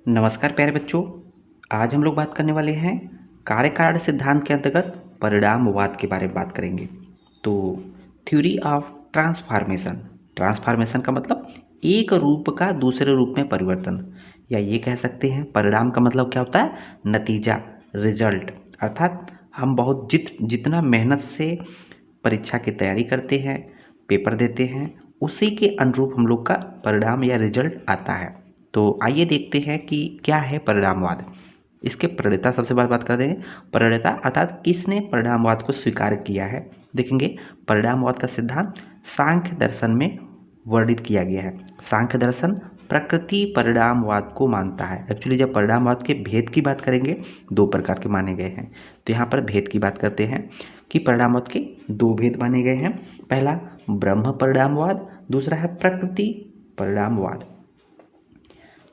नमस्कार प्यारे बच्चों। आज हम लोग बात करने वाले हैं कार्यकारण सिद्धांत के अंतर्गत परिणामवाद के बारे में बात करेंगे। तो थ्योरी ऑफ ट्रांसफॉर्मेशन। ट्रांसफॉर्मेशन का मतलब एक रूप का दूसरे रूप में परिवर्तन, या ये कह सकते हैं परिणाम का मतलब क्या होता है, नतीजा, रिजल्ट। अर्थात हम बहुत जितना मेहनत से परीक्षा की तैयारी करते हैं, पेपर देते हैं, उसी के अनुरूप हम लोग का परिणाम या रिजल्ट आता है। तो आइए देखते हैं कि क्या है परिणामवाद। इसके प्रणेता सबसे बात करते हैं। प्रणेता अर्थात किसने परिणामवाद को स्वीकार किया है। देखेंगे परिणामवाद का सिद्धांत सांख्य दर्शन में वर्णित किया गया है। सांख्य दर्शन प्रकृति परिणामवाद को मानता है। एक्चुअली जब परिणामवाद के भेद की बात करेंगे, दो प्रकार के माने गए हैं। तो यहाँ पर भेद की बात करते हैं कि परिणामवाद के दो भेद माने गए हैं। पहला ब्रह्म परिणामवाद, दूसरा है प्रकृति परिणामवाद।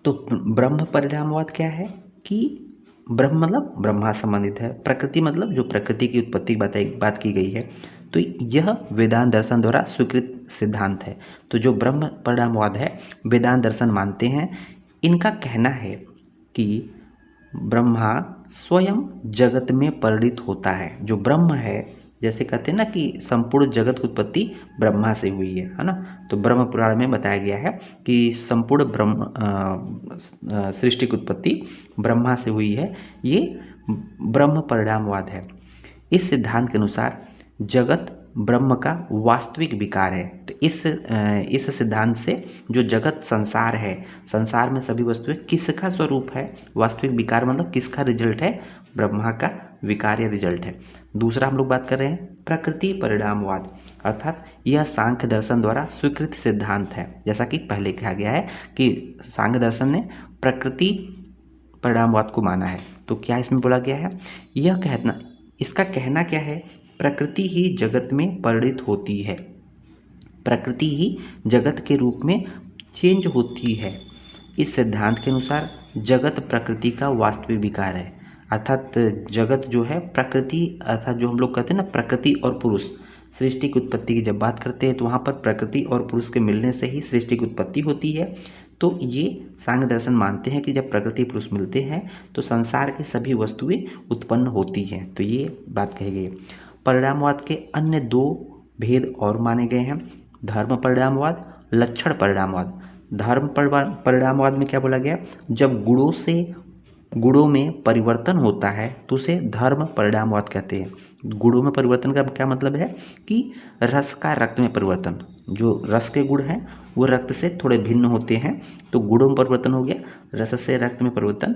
तो ब्रह्म परिणामवाद क्या है कि ब्रह्म मतलब ब्रह्मा संबंधित है, प्रकृति मतलब जो प्रकृति की उत्पत्ति बात की गई है। तो यह वेदांत दर्शन द्वारा स्वीकृत सिद्धांत है। तो जो ब्रह्म परिणामवाद है, वेदांत दर्शन मानते हैं। इनका कहना है कि ब्रह्मा स्वयं जगत में परिणित होता है। जो ब्रह्म है, जैसे कहते हैं ना कि संपूर्ण जगत की उत्पत्ति ब्रह्मा से हुई है ना। तो ब्रह्म पुराण में बताया गया है कि संपूर्ण सृष्टि की उत्पत्ति ब्रह्मा से हुई है। ये ब्रह्म परिणामवाद है। इस सिद्धांत के अनुसार जगत ब्रह्म का वास्तविक विकार है। तो इस सिद्धांत से जो जगत संसार है, संसार में सभी वस्तुएं किसका स्वरूप है, वास्तविक विकार मतलब किसका रिजल्ट है, ब्रह्मा का विकार या रिजल्ट है। दूसरा हम लोग बात कर रहे हैं प्रकृति परिणामवाद, अर्थात यह सांख्य दर्शन द्वारा स्वीकृत सिद्धांत है। जैसा कि पहले कहा गया है कि सांख्य दर्शन ने प्रकृति परिणामवाद को माना है। तो क्या इसमें बोला गया है, इसका कहना क्या है, प्रकृति ही जगत में परिणित होती है, प्रकृति ही जगत के रूप में चेंज होती है। इस सिद्धांत के अनुसार जगत प्रकृति का वास्तविक विकार है। अर्थात जगत जो है प्रकृति, अर्थात जो हम लोग कहते हैं ना प्रकृति और पुरुष, सृष्टि की उत्पत्ति की जब बात करते हैं तो वहाँ पर प्रकृति और पुरुष के मिलने से ही सृष्टि की उत्पत्ति होती है। तो ये सांख्य दर्शन मानते हैं कि जब प्रकृति पुरुष मिलते हैं तो संसार की सभी वस्तुएं उत्पन्न होती हैं। तो ये बात कही गई। परिणामवाद के अन्य दो भेद और माने गए हैं, धर्म परिणामवाद, लक्षण परिणामवाद। धर्म परिणामवाद में क्या बोला गया, जब गुणों में परिवर्तन होता है तो उसे धर्म परिणामवाद कहते हैं। गुणों में परिवर्तन का क्या मतलब है कि रस का रक्त में परिवर्तन, जो रस के गुण हैं वो रक्त से थोड़े भिन्न होते हैं, तो गुणों में परिवर्तन हो गया, रस से रक्त में परिवर्तन,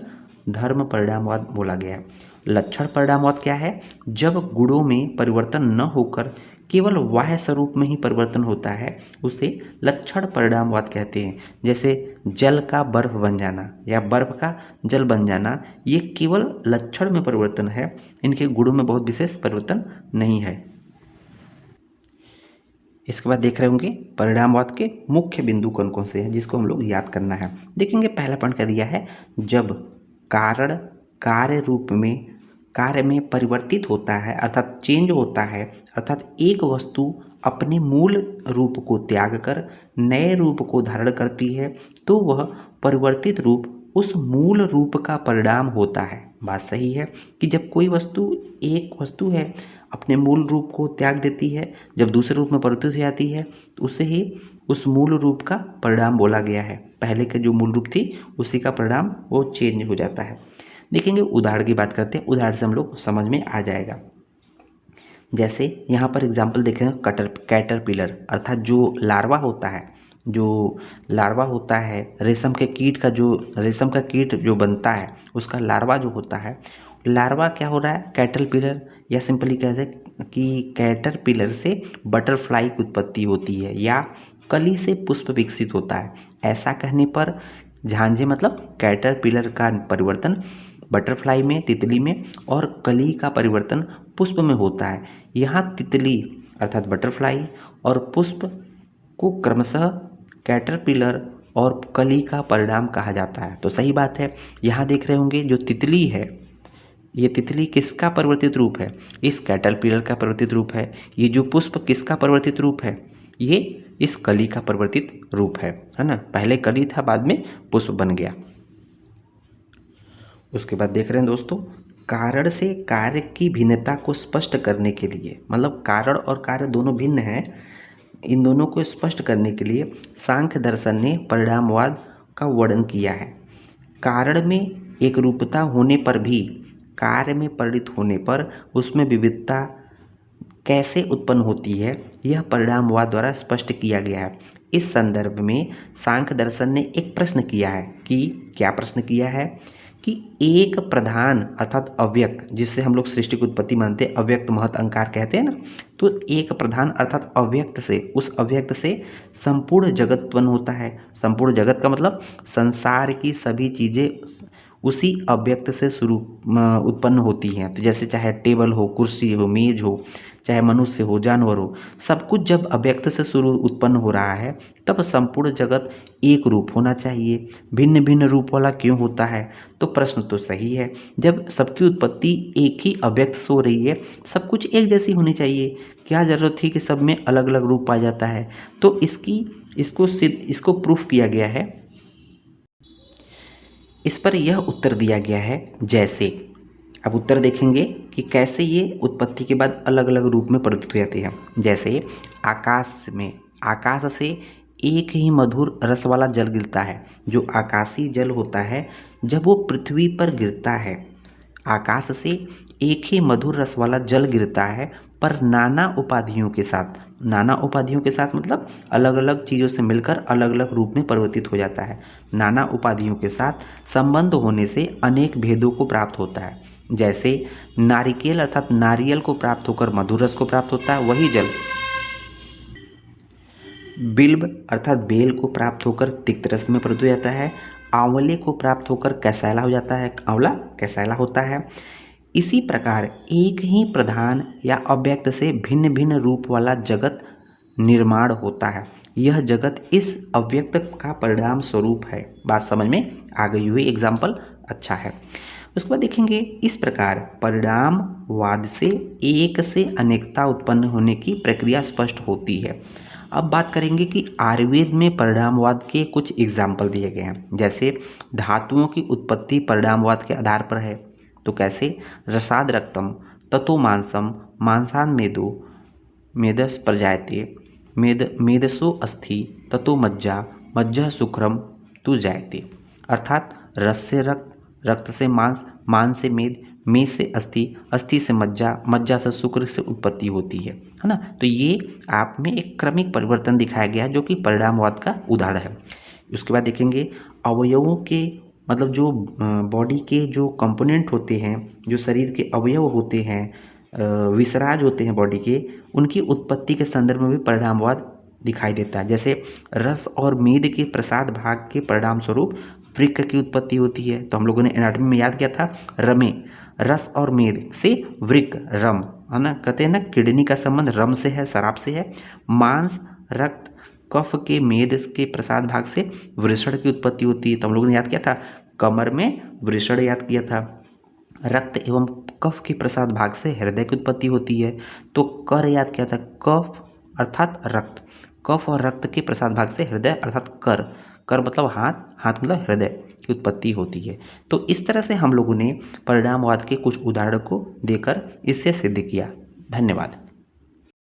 धर्म परिणामवाद बोला गया है। लक्षण परिणामवाद क्या है, जब गुणों में परिवर्तन न होकर केवल बाह्य स्वरूप में ही परिवर्तन होता है उसे लक्षण परिणामवाद कहते हैं। जैसे जल का बर्फ बन जाना या बर्फ का जल बन जाना, ये केवल लक्षण में परिवर्तन है, इनके गुणों में बहुत विशेष परिवर्तन नहीं है। इसके बाद देख रहे होंगे परिणामवाद के मुख्य बिंदु कौन कौन से हैं जिसको हम लोग याद करना है। देखेंगे पहला पॉइंट क्या दिया है, जब कारण कार्य में परिवर्तित होता है अर्थात चेंज होता है, अर्थात एक वस्तु अपने मूल रूप को त्याग कर नए रूप को धारण करती है तो वह परिवर्तित रूप उस मूल रूप का परिणाम होता है। बात सही है कि जब कोई एक वस्तु है अपने मूल रूप को त्याग देती है, जब दूसरे रूप में परिवर्तित हो जाती है तो उसे ही उस मूल रूप का परिणाम बोला गया है। पहले के जो मूल रूप थी उसी का परिणाम वो चेंज हो जाता है। देखेंगे उदाहरण की बात करते हैं, उदाहरण से हम लोग समझ में आ जाएगा। जैसे यहाँ पर एग्जाम्पल देखें कैटरपिलर, अर्थात जो लार्वा होता है रेशम का कीट जो बनता है उसका लार्वा जो होता है, लार्वा क्या हो रहा है, कैटरपिलर, या सिंपली कहते हैं कि कैटरपिलर से बटरफ्लाई की उत्पत्ति होती है या कली से पुष्प विकसित होता है। ऐसा कहने पर झांझे मतलब कैटरपिलर का परिवर्तन बटरफ्लाई में, तितली में, और कली का परिवर्तन पुष्प में होता है। यहाँ तितली अर्थात बटरफ्लाई और पुष्प को क्रमशः कैटरपिलर और कली का परिणाम कहा जाता है। तो सही बात है। यहाँ देख रहे होंगे जो तितली है, ये तितली किसका परिवर्तित रूप है, इस कैटरपिलर का परिवर्तित रूप है। ये जो पुष्प किसका परिवर्तित रूप है, ये इस कली का परिवर्तित रूप है ना। पहले कली था, बाद में पुष्प बन गया। उसके बाद देख रहे हैं दोस्तों, कारण से कार्य की भिन्नता को स्पष्ट करने के लिए, मतलब कारण और कार्य दोनों भिन्न हैं, इन दोनों को स्पष्ट करने के लिए सांख्य दर्शन ने परिणामवाद का वर्णन किया है। कारण में एक रूपता होने पर भी कार्य में परिणत होने पर उसमें विविधता कैसे उत्पन्न होती है, यह परिणामवाद द्वारा स्पष्ट किया गया है। इस संदर्भ में सांख्य दर्शन ने एक प्रश्न किया है कि क्या प्रश्न किया है कि एक प्रधान अर्थात अव्यक्त, जिससे हम लोग सृष्टि की उत्पत्ति मानते हैं, अव्यक्त महत् अहंकार कहते हैं ना, तो एक प्रधान अर्थात अव्यक्त से, उस अव्यक्त से संपूर्ण जगत उत्पन्न होता है। संपूर्ण जगत का मतलब संसार की सभी चीज़ें उसी अव्यक्त से शुरू उत्पन्न होती हैं। तो जैसे चाहे टेबल हो, कुर्सी हो, मेज हो, चाहे मनुष्य हो, जानवर हो, सब कुछ जब अव्यक्त से शुरू उत्पन्न हो रहा है तब संपूर्ण जगत एक रूप होना चाहिए। भिन्न भिन्न रूप वाला क्यों होता है? तो प्रश्न तो सही है, जब सबकी उत्पत्ति एक ही अव्यक्त से हो रही है, सब कुछ एक जैसी होनी चाहिए, क्या ज़रूरत थी कि सब में अलग अलग रूप पाया जाता है? तो इसको प्रूफ किया गया है। इस पर यह उत्तर दिया गया है जैसे, अब उत्तर देखेंगे कि कैसे ये उत्पत्ति के बाद अलग अलग रूप में परिवर्तित हो जाते हैं। जैसे आकाश से एक ही मधुर रस वाला जल गिरता है। जो आकाशीय जल होता है, जब वो पृथ्वी पर गिरता है, आकाश से एक ही मधुर रस वाला जल गिरता है, पर नाना उपाधियों के साथ मतलब अलग अलग चीज़ों से मिलकर अलग अलग रूप में परिवर्तित हो जाता है। नाना उपाधियों के साथ संबंध होने से अनेक भेदों को प्राप्त होता है। जैसे नारिकेल अर्थात नारियल को प्राप्त होकर मधुर रस को प्राप्त होता है, वही जल बिल्व अर्थात बेल को प्राप्त होकर तिक्त रस में परिवर्तित हो जाता है। आंवले को प्राप्त होकर कैसाला हो जाता है, आंवला कैसाला होता है। इसी प्रकार एक ही प्रधान या अव्यक्त से भिन्न भिन्न रूप वाला जगत निर्माण होता है। यह जगत इस अव्यक्त का परिणाम स्वरूप है। बात समझ में आ गई हुई, एग्जाम्पल अच्छा है। उसके बाद देखेंगे, इस प्रकार परिणामवाद से एक से अनेकता उत्पन्न होने की प्रक्रिया स्पष्ट होती है। अब बात करेंगे कि आयुर्वेद में परिणामवाद के कुछ एग्जाम्पल दिए गए हैं। जैसे धातुओं की उत्पत्ति परिणामवाद के आधार पर है। तो कैसे? रसाद रक्तम ततो मांसम मांसान मेदस प्रजायते मेदसो अस्थि ततो मज्जा मज्जा शुक्रम तु जायते। अर्थात रस से रक्त, रक्त से मांस, मांस से मेद से अस्थि, अस्थि से मज्जा, मज्जा से शुक्र से उत्पत्ति होती है ना। तो ये आप में एक क्रमिक परिवर्तन दिखाया गया है जो कि परिणामवाद का उदाहरण है। उसके बाद देखेंगे अवयवों के मतलब जो बॉडी के जो कंपोनेंट होते हैं, जो शरीर के अवयव होते हैं, विसराज होते हैं बॉडी के, उनकी उत्पत्ति के संदर्भ में भी परिणामवाद दिखाई देता है। जैसे रस और मेद के प्रसाद भाग के परिणाम स्वरूप वृक्क की उत्पत्ति होती है। तो हम लोगों ने एनाटॉमी में याद किया था, रमे रस और मेद से वृक्क रम, है ना। कहते हैं ना किडनी का संबंध रम से है, शराब से है। मांस रक्त कफ के मेद के प्रसाद भाग से वृषण की उत्पत्ति होती है। तो हम लोगों ने याद किया था, कमर में वृषण याद किया था। रक्त एवं कफ के प्रसाद भाग से हृदय की उत्पत्ति होती है। तो कर याद किया था, कफ अर्थात रक्त, कफ और रक्त के प्रसाद भाग से हृदय अर्थात कर, कर मतलब हाथ, हाथ मतलब हृदय की उत्पत्ति होती है। तो इस तरह से हम लोगों ने परिणामवाद के कुछ उदाहरण को देकर इससे सिद्ध किया। धन्यवाद।